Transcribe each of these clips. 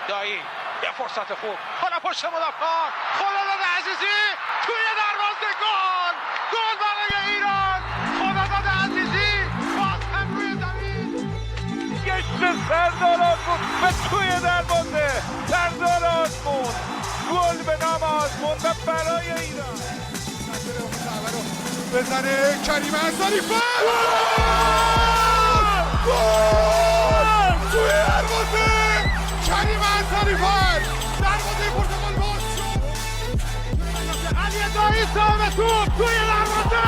دایی یه فرصت خوب حالا پشت مدافعان خداداد عزیزی توی دروازه گل برای ایران خداداد عزیزی باز هم روی زمین گشت سردار آزمون و توی دروازه سردار آزمون گل به نام آزمون و برای ایران بزنه کریم انصاری توی دروازه کریم انصاری دروازه پرتغال باز شد علی دایی سام توپ توی دروازه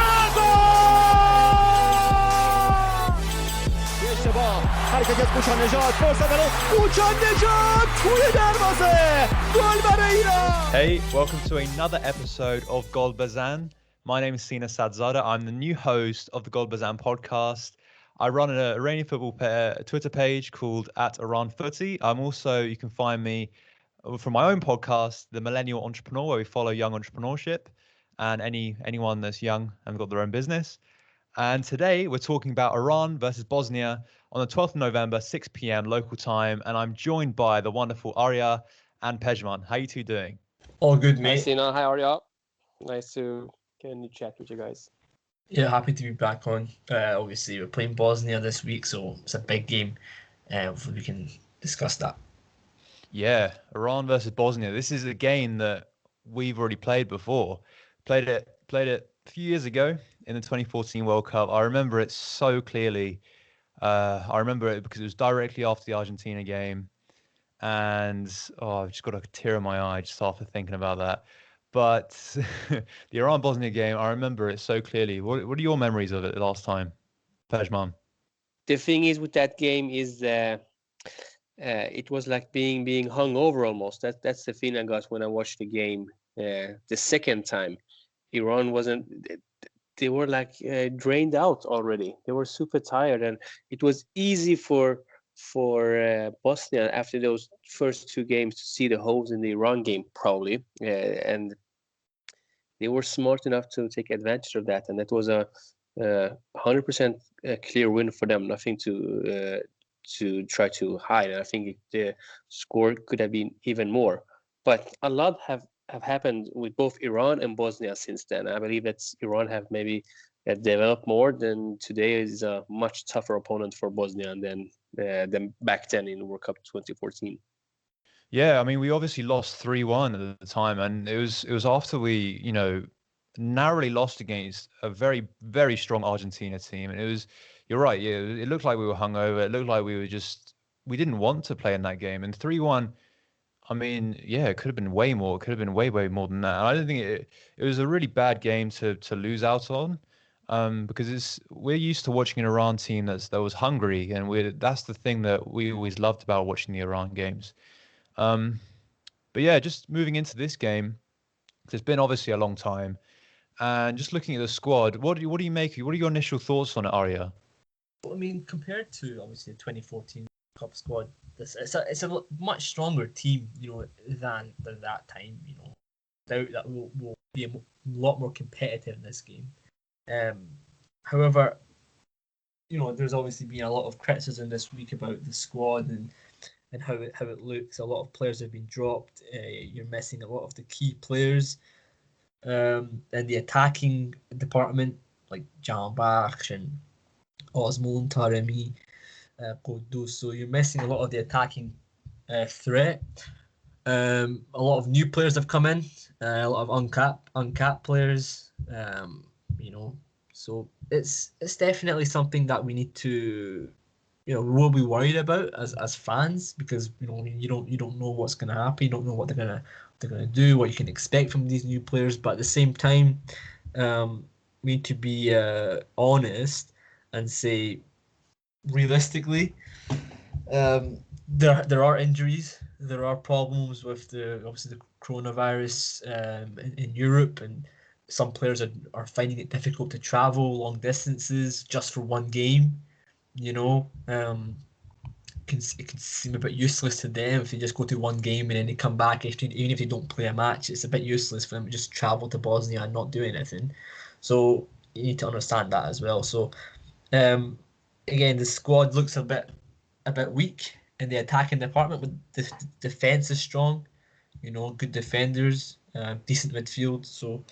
اشتباه حرکت از کوچان نژاد فرصت برای کوچان نژاد توی دروازه گل برای ایران. Hey, welcome to another episode of Gol Bezan. My name is Sina Sadzada. I'm the new host of the Gol Bezan podcast. I run an Iranian football Twitter page called @IranFooty. I'm also, you can find me from my own podcast, The Millennial Entrepreneur, where we follow young entrepreneurship and anyone that's young and got their own business. And today we're talking about Iran versus Bosnia on the 12th of November, 6 p.m. local time. And I'm joined by the wonderful Arya and Pejman. How you two doing? All good, mate. Hi, Sina. Hi, Arya. Nice to get a new chat with you guys. Yeah, happy to be back on. Obviously, we're playing Bosnia this week, so it's a big game. Hopefully we can discuss that. Yeah, Iran versus Bosnia. This is a game that we've already played before. Played it a few years ago in the 2014 World Cup. I remember it so clearly. I remember it because it was directly after the Argentina game. And I've just got a tear in my eye just after thinking about that. But the Iran-Bosnia game, I remember it so clearly. What are your memories of it last time, Pejman? The thing is with that game is it was like being hungover almost. That's the feeling I got when I watched the game the second time. Iran wasn't. They were like drained out already. They were super tired, and it was easy for Bosnia after those first two games to see the holes in the Iran game probably, and they were smart enough to take advantage of that, and that was a 100% clear win for them. Nothing to try to hide. And I think the score could have been even more. But a lot have happened with both Iran and Bosnia since then. I believe that Iran have maybe developed more. Than today is a much tougher opponent for Bosnia than back then in World Cup 2014. Yeah, I mean, we obviously lost 3-1 at the time, and it was after we, narrowly lost against a very, very strong Argentina team. And you're right, yeah, it looked like we were hungover. It looked like we didn't want to play in that game. And 3-1, I mean, yeah, it could have been way more. It could have been way, way more than that. And I don't think it was a really bad game to lose out on, because we're used to watching an Iran team that was hungry, and that's the thing that we always loved about watching the Iran games. But yeah, just moving into this game, it's been obviously a long time, and just looking at the squad, what do you make? What are your initial thoughts on it, Arya? Well, I mean, compared to obviously the 2014 Cup squad, it's a much stronger team, than that time. Doubt that we'll be a lot more competitive in this game. However, there's obviously been a lot of criticism this week about the squad and how it looks. A lot of players have been dropped. You're missing a lot of the key players. And the attacking department, like Javanbakhsh and Osman Taremi, Qudus. So you're missing a lot of the attacking threat. A lot of new players have come in. A lot of uncapped players. So it's definitely something that we need to, we'll be worried about as fans, because you don't know what's going to happen. You don't know what they're gonna do, what you can expect from these new players. But at the same time, we need to be honest and say, realistically, there are injuries, there are problems with the coronavirus in Europe, and some players are finding it difficult to travel long distances just for one game. It can seem a bit useless to them if they just go to one game and then they come back. Even if they don't play a match, it's a bit useless for them to just travel to Bosnia and not do anything. So you need to understand that as well. So again, the squad looks a bit weak. in the attacking department. With the defense is strong, good defenders, decent midfield. So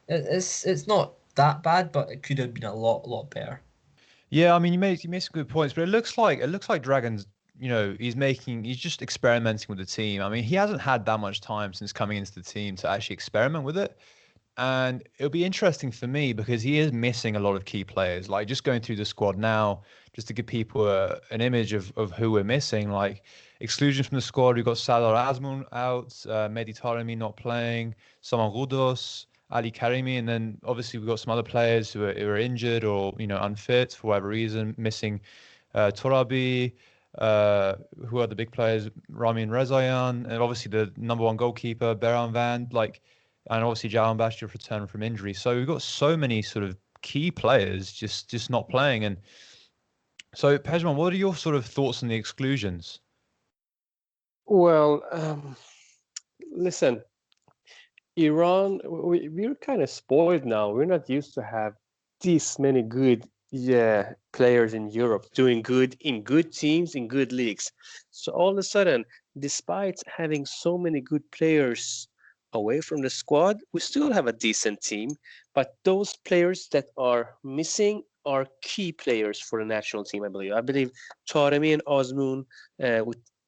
it's not that bad, but it could have been a lot better. Yeah, I mean, you made some good points, but it looks like Dragon's, he's just experimenting with the team. I mean, he hasn't had that much time since coming into the team to actually experiment with it. And it'll be interesting for me because he is missing a lot of key players. Like, just going through the squad now, just to give people an image of who we're missing. Like, exclusions from the squad, we've got Sadar Azmoun out, Mehdi Taremi not playing, Saman Goudos, Ali Karimi, and then obviously we've got some other players who are injured or unfit for whatever reason, missing Torabi. Who are the big players? Ramin Rezayan, and obviously the number one goalkeeper Beran Van, and obviously Javanbakhsh have returned from injury. So we've got so many sort of key players just not playing. And so, Pejman, what are your sort of thoughts on the exclusions? Well, listen, Iran, we're kind of spoiled now. We're not used to have this many good players in Europe doing good in good teams, in good leagues. So all of a sudden, despite having so many good players away from the squad, we still have a decent team, but those players that are missing are key players for the national team, I believe. I believe Taremi and Azmoun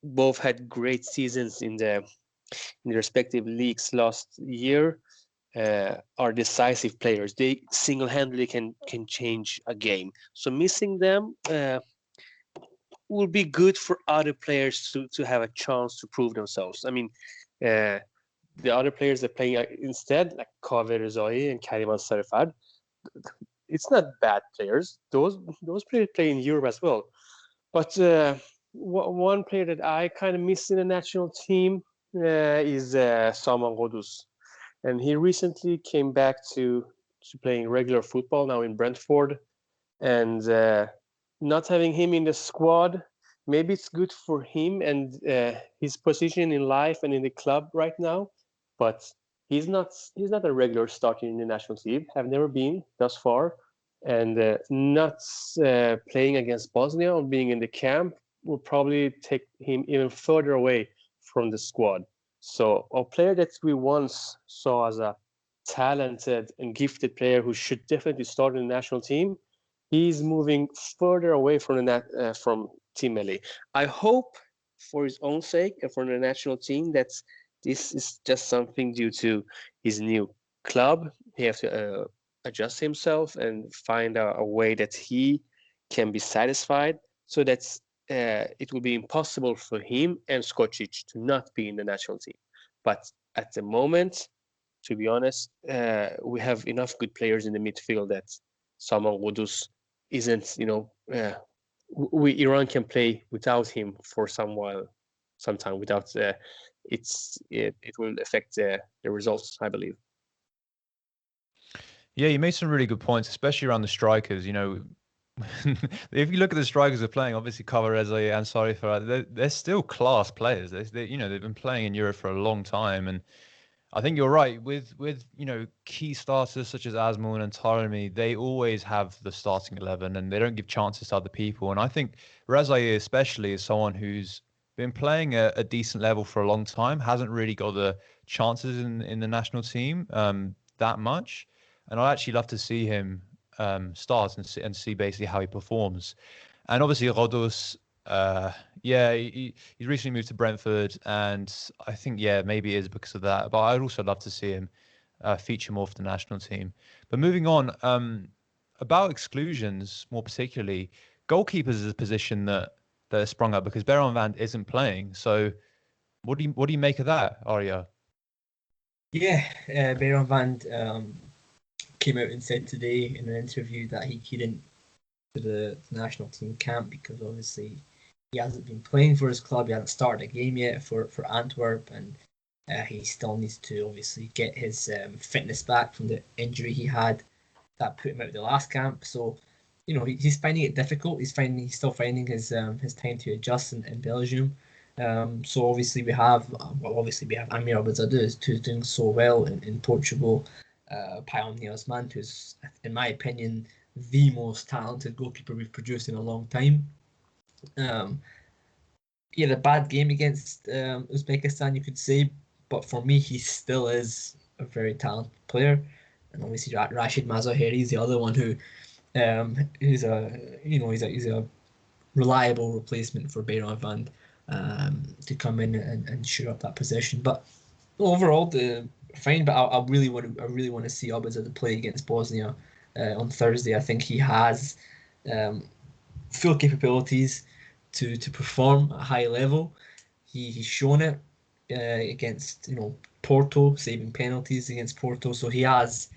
both had great seasons in the respective leagues last year, are decisive players. They single-handedly can change a game. So missing them will be good for other players to have a chance to prove themselves. I mean, the other players that are playing instead, like Kaveh Rezai and Karim Al-Sarifad, it's not bad players. Those players play in Europe as well. But one player that I kind of miss in the national team is Saman Goudos. And he recently came back to playing regular football now in Brentford. And not having him in the squad, maybe it's good for him and his position in life and in the club right now. But he's not a regular starter in the national team. Have never been thus far, and not playing against Bosnia or being in the camp will probably take him even further away from the squad. So a player that we once saw as a talented and gifted player who should definitely start in the national team, he's moving further away from from Team LA. I hope for his own sake and for the national team that this is just something due to his new club. He has to adjust himself and find a way that he can be satisfied, so that it will be impossible for him and Skocic to not be in the national team. But at the moment, to be honest, we have enough good players in the midfield that Saman Goudos isn't, Iran can play without him for some time without it will affect the results, I believe. Yeah, you made some really good points, especially around the strikers. If you look at the strikers who are playing, obviously Kavareza and Sarifar, they're still class players. They've been playing in Europe for a long time, and I think you're right with key starters such as Azmoun and Taremi. They always have the starting 11, and they don't give chances to other people. And I think Rezai especially is someone who's been playing a decent level for a long time, hasn't really got the chances in the national team that much, and I'd actually love to see him start and see basically how he performs. And obviously Goudos, he's recently moved to Brentford, and I think maybe it is because of that. But I'd also love to see him feature more for the national team. But moving on, about exclusions more particularly, goalkeepers is a position that has sprung up because Beran Van isn't playing. So what do you make of that, Arya? Yeah, Beran Van came out and said today in an interview that he didn't to the national team camp because obviously he hasn't been playing for his club. He hasn't started a game yet for Antwerp, and he still needs to obviously get his fitness back from the injury he had that put him out of the last camp. So he's finding it difficult. He's still finding his time to adjust in Belgium. So obviously we have Amir Abadzadeh, who's doing so well in Portugal. Payam Niasman, who's, in my opinion, the most talented goalkeeper we've produced in a long time. he had a bad game against Uzbekistan, you could say, but for me, he still is a very talented player. And obviously, Rashid Mazaheri is the other one who, he's a reliable replacement for Beiranvand to come in and shoot up that position. But overall, fine. But I really want to see Abedzadeh play against Bosnia on Thursday. I think he has full capabilities to perform at a high level. He's shown it against Porto, saving penalties against Porto. So he has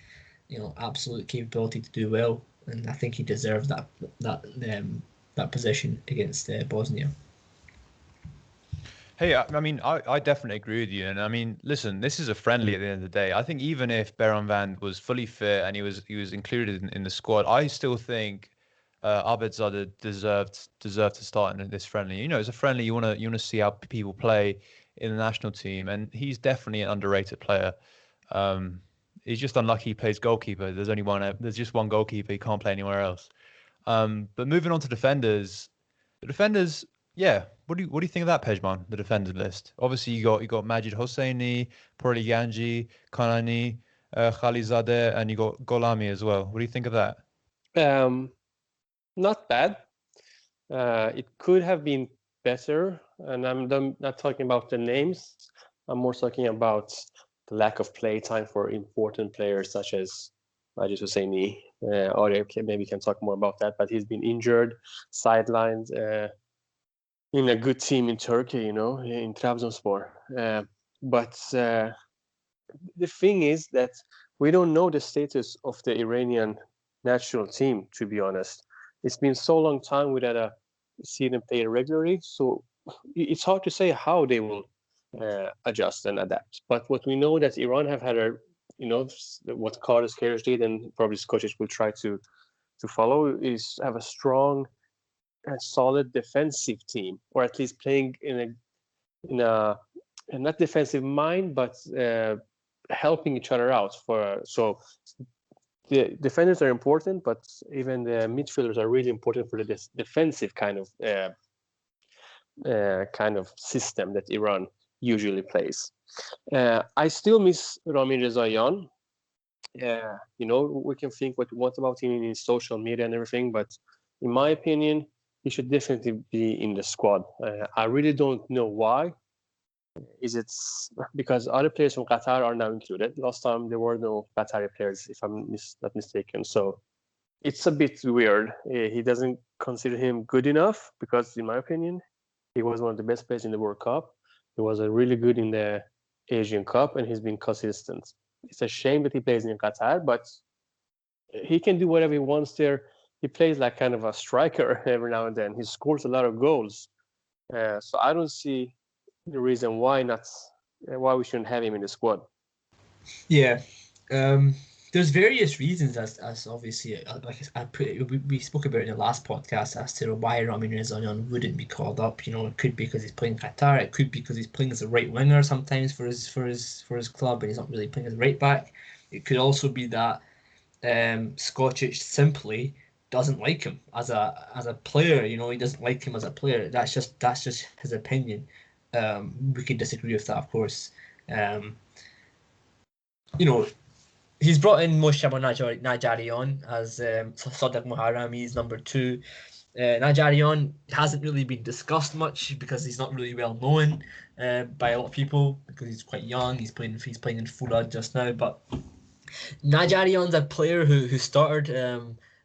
absolute capability to do well, and I think he deserves that position against Bosnia. Hey, I mean, I definitely agree with you. And I mean, listen, this is a friendly at the end of the day. I think even if Beiranvand was fully fit and he was included in the squad, I still think Abedzadeh deserved to start in this friendly. It's a friendly. You wanna see how people play in the national team, and he's definitely an underrated player. He's just unlucky he plays goalkeeper. There's just one goalkeeper. He can't play anywhere else. But moving on to defenders, yeah. What do you think of that, Pejman? The defenders list. Obviously, you got Majid Hosseini, Porliganji, Kanani, Khalizadeh, and you got Golami as well. What do you think of that? Not bad. It could have been better, and I'm not talking about the names. I'm more talking about the lack of play time for important players such as Majid Hosseini. Or maybe can talk more about that, but he's been injured, sidelined. In a good team in Turkey, in Trabzonspor. But the thing is that we don't know the status of the Iranian national team, to be honest. It's been so long time without see them play regularly, so it's hard to say how they will adjust and adapt. But what we know that Iran have had what Carlos Queiroz did, and probably coaches will try to follow, is have a strong and solid defensive team, or at least playing in a not defensive mind, but helping each other out. So the defenders are important, but even the midfielders are really important for the defensive kind of system that Iran usually plays. I still miss Ramin Rezayan. We can think what we want about him in social media and everything, but in my opinion, he should definitely be in the squad. I really don't know why. Is it because other players from Qatar are now included? Last time there were no Qatari players, if I'm not mistaken. So it's a bit weird. He doesn't consider him good enough because, in my opinion, he was one of the best players in the World Cup. He was really good in the Asian Cup, and he's been consistent. It's a shame that he plays in Qatar, but he can do whatever he wants there. He plays like kind of a striker every now and then. He scores a lot of goals. So I don't see the reason why we shouldn't have him in the squad. Yeah. There's various reasons as obviously, we spoke about in the last podcast as to why Ramin Rezayan wouldn't be called up. It could be because he's playing Qatar. It could be because he's playing as a right winger sometimes for his club, and he's not really playing as a right back. It could also be that Skocic simply doesn't like him as a player. He doesn't like him as a player. That's just his opinion. We can disagree with that, of course. He's brought in Mojtaba Najarian as Sadegh Moharrami's number 2. Najarian hasn't really been discussed much because he's not really well known by a lot of people because he's quite young. He's playing in Furad just now, but Najarian's a player who started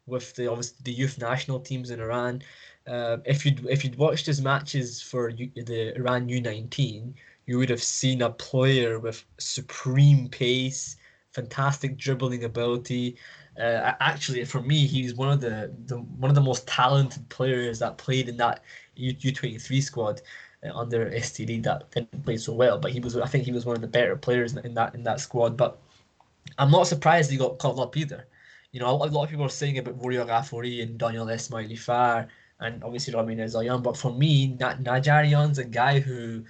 with the youth national teams in Iran. If you'd watched his matches for the Iran U19, you would have seen a player with supreme pace, fantastic dribbling ability. Actually, for me, he's one of the most talented players that played in that U23 squad under STD that didn't play so well. But I think he was one of the better players in that squad. But I'm not surprised he got called up either. A lot of people are saying about Voria Ghafouri and Daniel Esmaili Far and obviously Ramin Rezayan. But for me, Najarian's a guy who,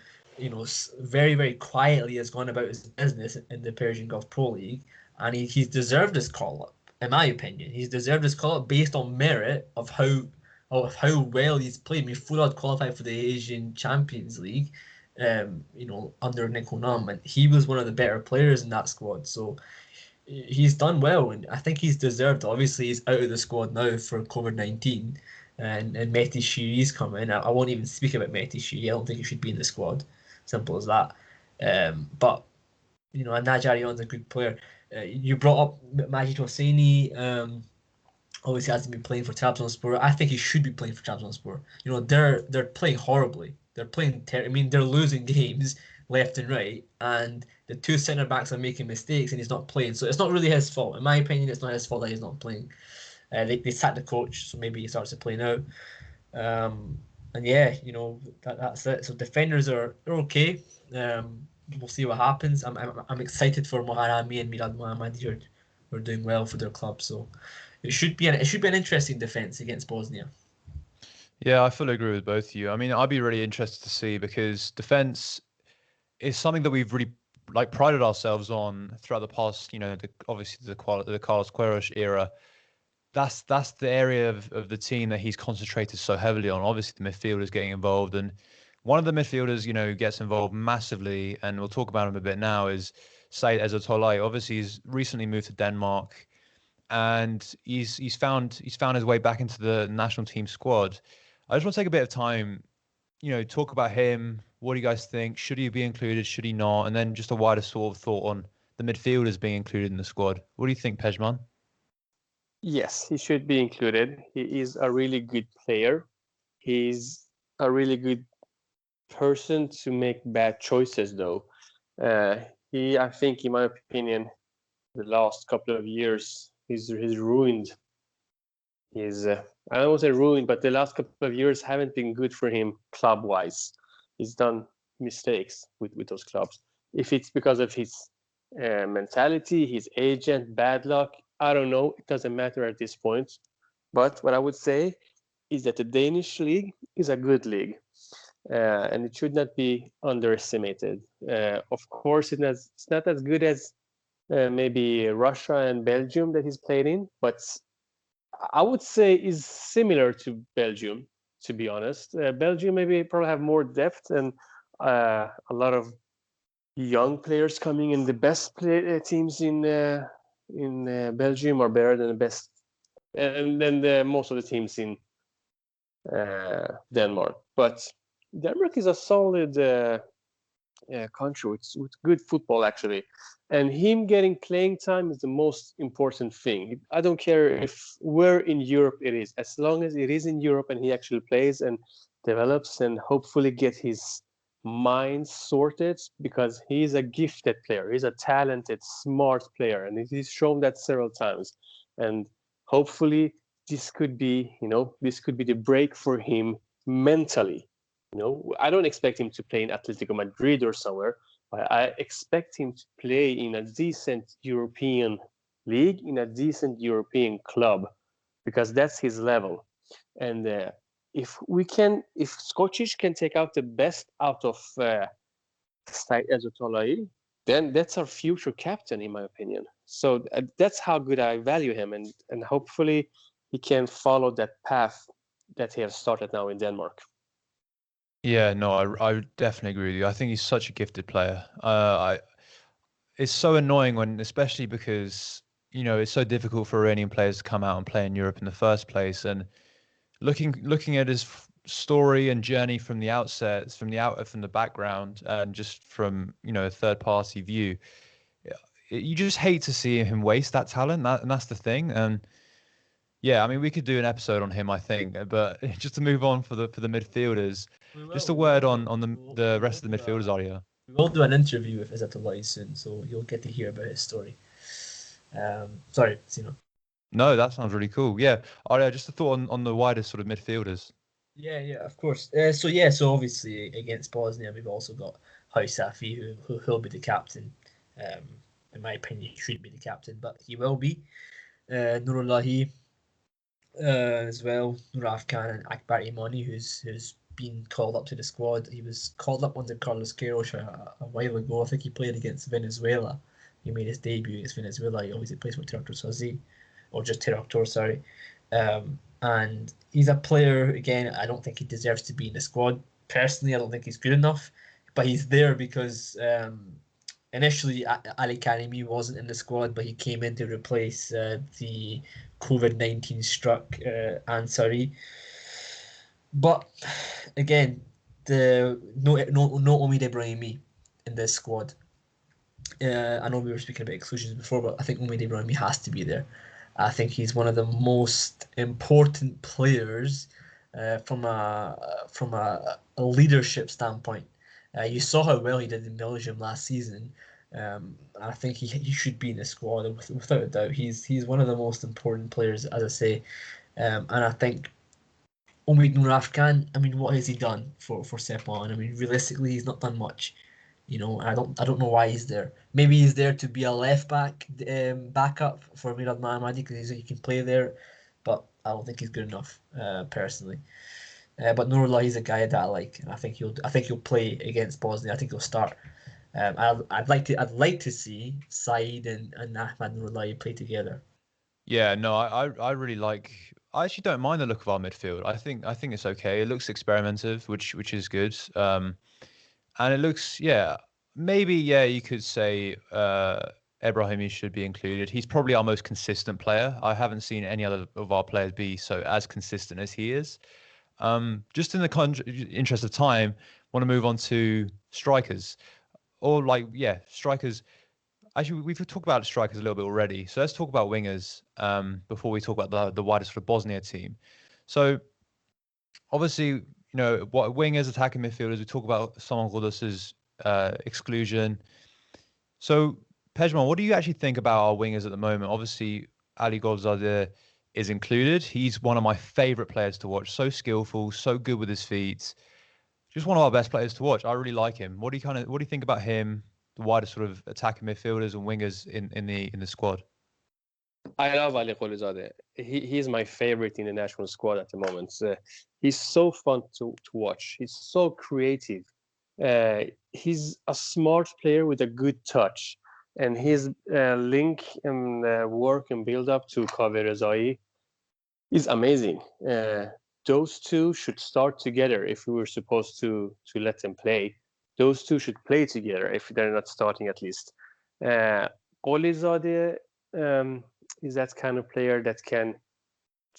very, very quietly has gone about his business in the Persian Gulf Pro League, and he's deserved his call up. In my opinion, he's deserved his call up based on merit of how of how well he's played. I mean, Fulad qualified for the Asian Champions League, under Nico Nam, and he was one of the better players in that squad. So he's done well, and I think he's deserved. Obviously, he's out of the squad now for COVID-19, and Mehdi Shiri's coming. I won't even speak about Mehdi Shiri. I don't think he should be in the squad. Simple as that. But and Najarion's a good player. You brought up Majid Hosseini. Obviously hasn't been playing for Trabzonspor. I think he should be playing for Trabzonspor. They're playing horribly. They're playing. They're losing games left and right, and the two centre backs are making mistakes, and he's not playing. So it's not really his fault, in my opinion. It's not his fault that he's not playing. They sacked the coach, so maybe he starts to play now. And yeah, that's it. So defenders they're okay. We'll see what happens. I'm excited for Moharami and Mirad Mohammadi who are doing well for their club. So it should be an interesting defense against Bosnia. Yeah, I fully agree with both of you. I mean, I'd be really interested to see, because defense is something that we've really prided ourselves on throughout the past. Obviously the Carlos Queiroz era. That's the area of the team that he's concentrated so heavily on. Obviously, the midfielders getting involved, and one of the midfielders, who gets involved massively, and we'll talk about him a bit now, is Said Ezatolai. Obviously, he's recently moved to Denmark, and he's found his way back into the national team squad. I just want to take a bit of time, talk about him. What do you guys think? Should he be included? Should he not? And then just a wider sort of thought on the midfielders being included in the squad. What do you think, Pejman? Yes, he should be included. He is a really good player. He's a really good person to make bad choices, though. I think, in my opinion, the last couple of years, he's ruined. I don't want to say ruined, but the last couple of years haven't been good for him club-wise. He's done mistakes with those clubs. If it's because of his mentality, his agent, bad luck, I don't know. It doesn't matter at this point. But what I would say is that the Danish league is a good league, and it should not be underestimated. Of course, it's not as good as maybe Russia and Belgium that he's played in, but I would say is similar to Belgium, to be honest. Belgium probably have more depth and a lot of young players coming in. The best teams in Belgium are better than the best, and then most of the teams in Denmark. But Denmark is a solid country with good football, actually. And him getting playing time is the most important thing. I don't care where in Europe it is, as long as it is in Europe and he actually plays and develops and hopefully get his mind sorted, because he's a gifted player. He's a talented, smart player, and he's shown that several times. And hopefully this could be the break for him mentally. I don't expect him to play in Atletico Madrid or somewhere, but I expect him to play in a decent European league, in a decent European club, because that's his level. And if Skocic can take out the best out of Said Ezatolai, then that's our future captain, in my opinion. So that's how good I value him, and hopefully he can follow that path that he has started now in Denmark. Yeah, no, I definitely agree with you. I think he's such a gifted player. It's so annoying especially because, it's so difficult for Iranian players to come out and play in Europe in the first place. And looking at his story and journey from the outset, from the background, and just from, a third party view, you just hate to see him waste that talent. And that's the thing. And yeah, I mean, we could do an episode on him, I think, but just to move on for the midfielders, just a word on the rest of the midfielders, Arya. We'll do an interview with Ezatolai soon, so you'll get to hear about his story. Sorry, Sino. No, that sounds really cool. Yeah, Arya, just a thought on the wider sort of midfielders. Yeah, of course. So obviously against Bosnia, we've also got Housafi, who'll be the captain. In my opinion, he should be the captain, but he will be. Nurullahi as well, Nuraf Khan and Akbar Imani, who's been called up to the squad. He was called up under Carlos Queiroz a while ago. I think he played against Venezuela. He made his debut against Venezuela. He obviously plays for Tiraktor Sazi, or just Tiraktor, sorry. And he's a player, again, I don't think he deserves to be in the squad. Personally, I don't think he's good enough, but he's there because initially Ali Karimi wasn't in the squad, but he came in to replace the COVID-19 struck Ansari. But again, no Omid Ibrahimi in this squad. I know we were speaking about exclusions before, but I think Omid Ibrahimi has to be there. I think he's one of the most important players from a leadership standpoint. You saw how well he did in Belgium last season. I think he should be in the squad without a doubt. He's one of the most important players, as I say, and I think Omid Noor Afghan. I mean, what has he done for Sepan? I mean, realistically, he's not done much. You know, I don't know why he's there. Maybe he's there to be a left back backup for Mirad Mahdi because he can play there, but I don't think he's good enough personally. But Nurullah, he's a guy that I like, and I think he'll play against Bosnia. I think he'll start. I'd like to see Saeed and Ahmad Nurullah play together. Yeah, no, I really like. I actually don't mind the look of our midfield. I think it's okay. It looks experimentative, which is good. And it looks, maybe you could say Ebrahimi should be included. He's probably our most consistent player. I haven't seen any other of our players be so as consistent as he is. Just in the interest of time, want to move on to strikers, or strikers. Actually, we've talked about strikers a little bit already, so let's talk about wingers before we talk about the wider sort of Bosnia team. So obviously, what wingers, attacking midfielders, we talk about Saman Ghodos's exclusion. So, Pejman, what do you actually think about our wingers at the moment? Obviously, Ali Golzadeh is included. He's one of my favorite players to watch. So skillful, so good with his feet. Just one of our best players to watch. I really like him. What do you think about him, the wider sort of attacking midfielders and wingers in the squad? I love Ali Golzadeh. He's my favorite in the national squad at the moment. He's so fun to watch. He's so creative. He's a smart player with a good touch, and his link and work and build up to Kaveh Rezai is amazing. Those two should start together if we were supposed to let them play. Those two should play together if they're not starting at least. Golzadeh is that kind of player that can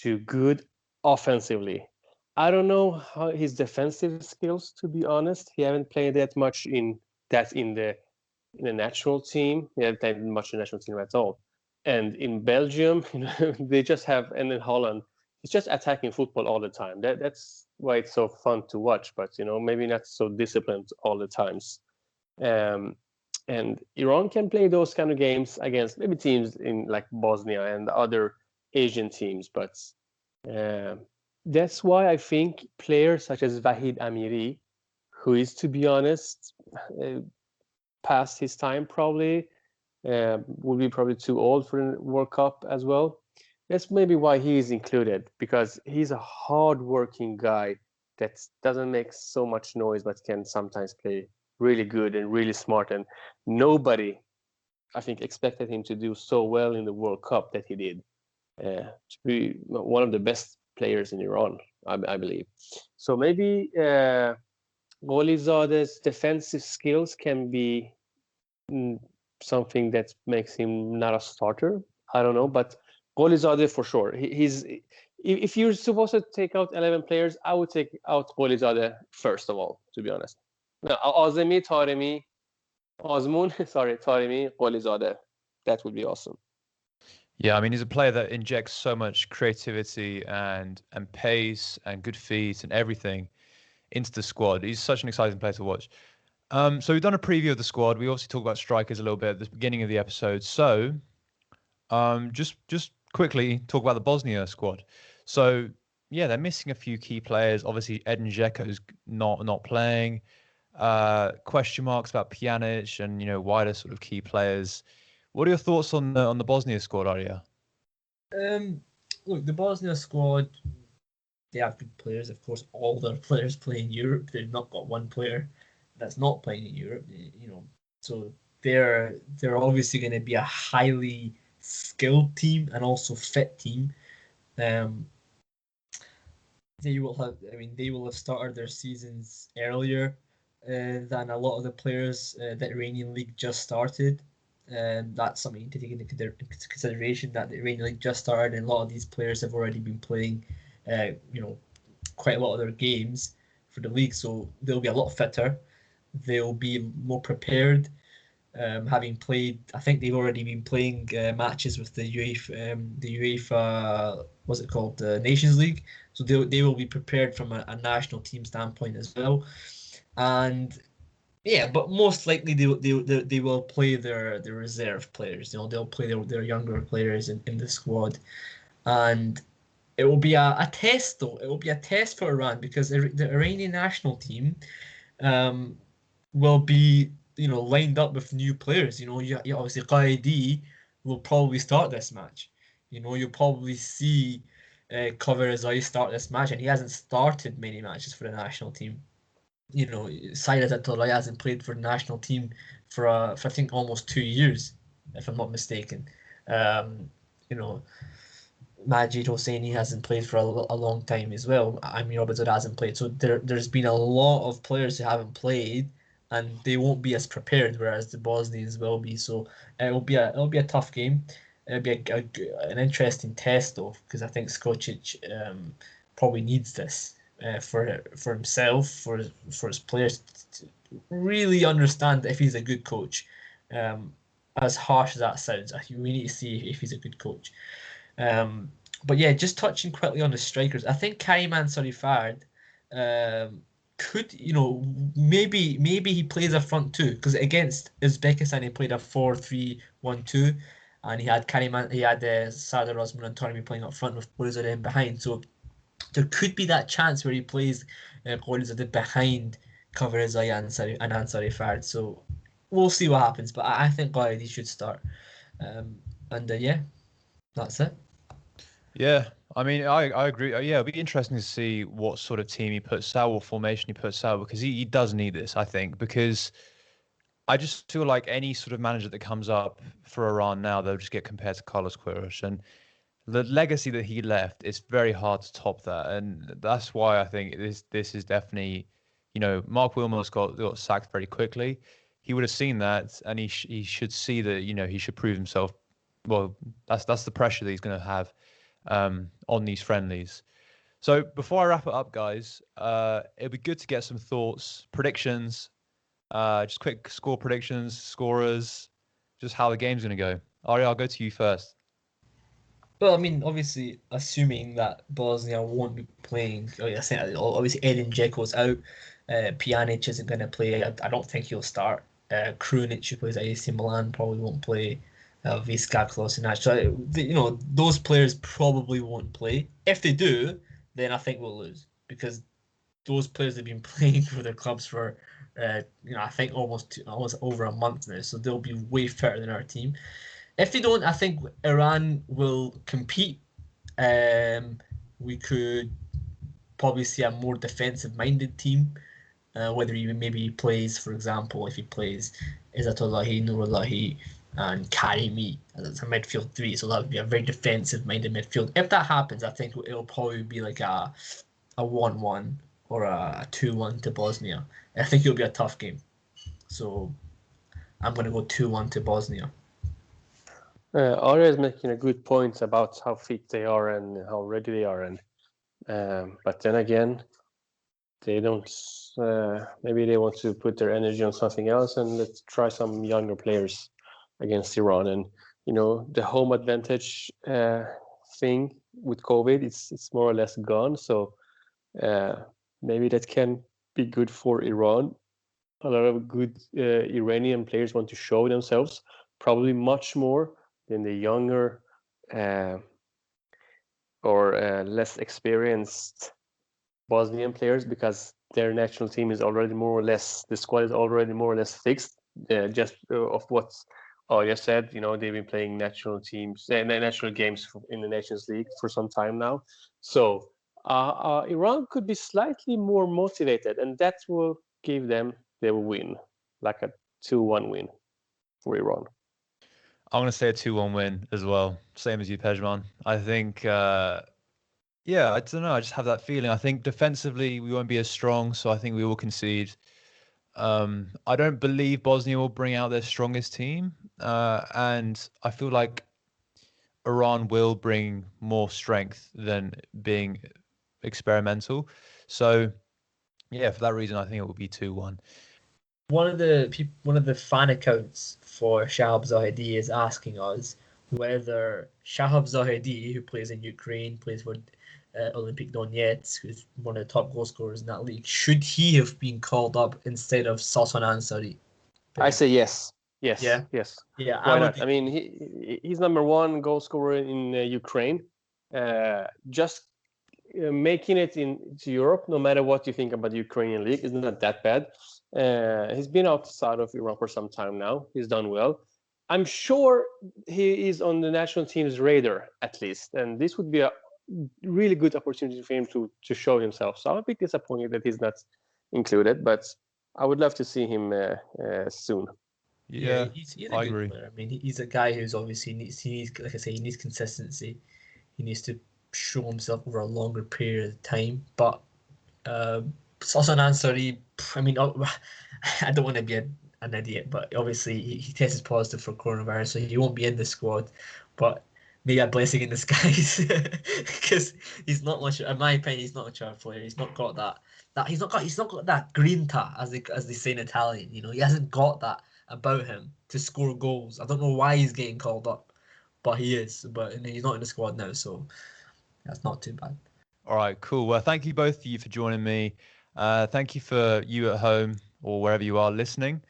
do good offensively. I don't know how his defensive skills, to be honest. He haven't played that much in the national team. He hasn't played much in the national team at all. And in Belgium, they just have, and in Holland, he's just attacking football all the time. That's why it's so fun to watch. But maybe not so disciplined all the times. And Iran can play those kind of games against maybe teams in like Bosnia and other Asian teams. But that's why I think players such as Vahid Amiri, who is, to be honest, past his time probably, will be probably too old for the World Cup as well. That's maybe why he is included, because he's a hard-working guy that doesn't make so much noise but can sometimes play really good and really smart. And nobody, I think, expected him to do so well in the World Cup that he did. To be one of the best players in Iran, I believe. So maybe Golzadeh's defensive skills can be something that makes him not a starter. I don't know, but Golzadeh for sure. If you're supposed to take out 11 players, I would take out Golzadeh first of all, to be honest. No, Azemi, Taremi, Taremi, Golzadeh. That would be awesome. Yeah, I mean, he's a player that injects so much creativity and pace and good feet and everything into the squad. He's such an exciting player to watch. So we've done a preview of the squad. We obviously talked about strikers a little bit at the beginning of the episode. So just quickly talk about the Bosnia squad. So yeah, they're missing a few key players. Obviously, Edin Dzeko's not playing. Question marks about Pjanic and wider sort of key players. What are your thoughts on the Bosnia squad, Arya? Look, the Bosnia squad, they have good players. Of course, all their players play in Europe. They've not got one player that's not playing in Europe. So they're obviously going to be a highly skilled team and also fit team. Um, they will have started their seasons earlier than a lot of the players that Iranian league just started. That's something to take into consideration, that the Iranian league just started, and a lot of these players have already been playing, quite a lot of their games for the league, so they'll be a lot fitter. They'll be more prepared. Having played, I think they've already been playing matches with the UEFA, what's it called, the Nations League. So they will be prepared from a national team standpoint as well. And yeah, but most likely they will play their reserve players. They'll play their younger players in the squad, and it will be a test though. It will be a test for Iran, because the Iranian national team will be lined up with new players. You obviously Qaidi will probably start this match. You'll probably see Cover Azai start this match, and he hasn't started many matches for the national team. Cyrus Atolai hasn't played for the national team for I think almost 2 years, if I'm not mistaken. Majid Hosseini hasn't played for a long time as well. Amir Abazad hasn't played. So there's been a lot of players who haven't played, and they won't be as prepared, whereas the Bosnians will be. So it'll be a tough game. It'll be an interesting test though, because I think Skocic probably needs this for himself, for his players to really understand if he's a good coach. As harsh as that sounds, we need to see if he's a good coach. But yeah, just touching quickly on the strikers, I think Karim Ansari-Fard could, maybe he plays a front two, because against Uzbekistan he played a 4-3-1-2, and he had Sardar Osman and Taremi playing up front with Borizadeh behind. So there could be that chance where he plays Borizadeh behind Cover Azai and Ansari-Fard. So we'll see what happens, but I think he should start. Yeah, that's it. Yeah, I mean, I agree. Yeah, it'll be interesting to see what sort of team he puts out, what formation he puts out, because he does need this, I think, because I just feel like any sort of manager that comes up for Iran now, they'll just get compared to Carlos Queiroz, and the legacy that he left, it's very hard to top that, and that's why I think this is definitely, Mark Wilmots got sacked very quickly. He would have seen that, and he should see that, he should prove himself. Well, that's the pressure that he's going to have on these friendlies. So before I wrap it up, guys, it'd be good to get some thoughts, predictions, just quick score predictions, scorers, just how the game's going to go. Ari, I'll go to you first. Well, I mean, obviously, assuming that Bosnia won't be playing, obviously Edin Dzeko's out, Pjanic isn't going to play. I don't think he'll start. Krunic, who plays at AC Milan, probably won't play. Visca, Kolasinac. So, those players probably won't play. If they do, then I think we'll lose, because those players have been playing for their clubs for, I think almost over a month now. So they'll be way fitter than our team. If they don't, I think Iran will compete. We could probably see a more defensive-minded team. Whether he plays, for example, if he plays Izzatullahi, Nurullahi, and Karimi as a midfield three, so that would be a very defensive-minded midfield. If that happens, I think it'll probably be like a 1-1 or a 2-1 to Bosnia. I think it'll be a tough game. So I'm going to go 2-1 to Bosnia. Arya is making a good point about how fit they are and how ready they are, and but then again, they don't. Maybe they want to put their energy on something else, and let's try some younger players against Iran. And the home advantage thing with COVID, it's more or less gone. So maybe that can be good for Iran. A lot of good Iranian players want to show themselves, probably much more than the younger or less experienced Bosnian players, because their national team is already more or less, the squad is already more or less fixed. Just of what Arya said, they've been playing national teams, national games in the Nations League for some time now. So Iran could be slightly more motivated, and that will give them the win, like a 2-1 win for Iran. I'm going to say a 2-1 win as well. Same as you, Pejman. I think Yeah, I don't know. I just have that feeling. I think defensively we won't be as strong, so I think we will concede. I don't believe Bosnia will bring out their strongest team, and I feel like Iran will bring more strength than being experimental. So yeah, for that reason, I think it will be 2-1. One of the fan accounts for Shahab Zahedi is asking us whether Shahab Zahedi, who plays in Ukraine, plays for Olympic Donetsk, who's one of the top goal scorers in that league, should he have been called up instead of Samson Ansari? I say yes. Yes. Yeah. Yes. Yeah, Why not? I mean, he's number one goal scorer in Ukraine. Just making it into Europe, no matter what you think about the Ukrainian league, is not that bad. He's been outside of Iran for some time now. He's done well. I'm sure he is on the national team's radar at least, and this would be a really good opportunity for him to show himself. So I'm a bit disappointed that he's not included, but I would love to see him soon. Yeah, he's a I good agree. player. I mean, he's a guy who's obviously needs, like I say, he needs consistency. He needs to show himself over a longer period of time. But Samson Ansari, I mean, I don't want to be an idiot, but obviously he tested positive for coronavirus, so he won't be in the squad. But maybe a blessing in disguise, because he's not much. In my opinion, he's not a charge player. He's not got that. He's not got that grinta, as they say in Italian. You know, he hasn't got that about him to score goals. I don't know why he's getting called up, but he is. But he's not in the squad now, so that's not too bad. All right, cool. Well, thank you both of you for joining me. Thank you for you at home or wherever you are listening.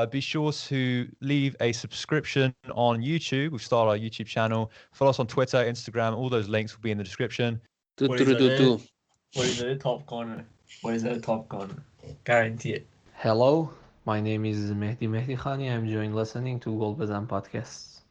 Be sure to leave a subscription on YouTube. We've started our YouTube channel. Follow us on Twitter, Instagram. All those links will be in the description. What is it? The top corner. What is it? The top corner. Guarantee it. Hello, my name is Mahdi Khani. I'm enjoying listening to Bezan podcasts.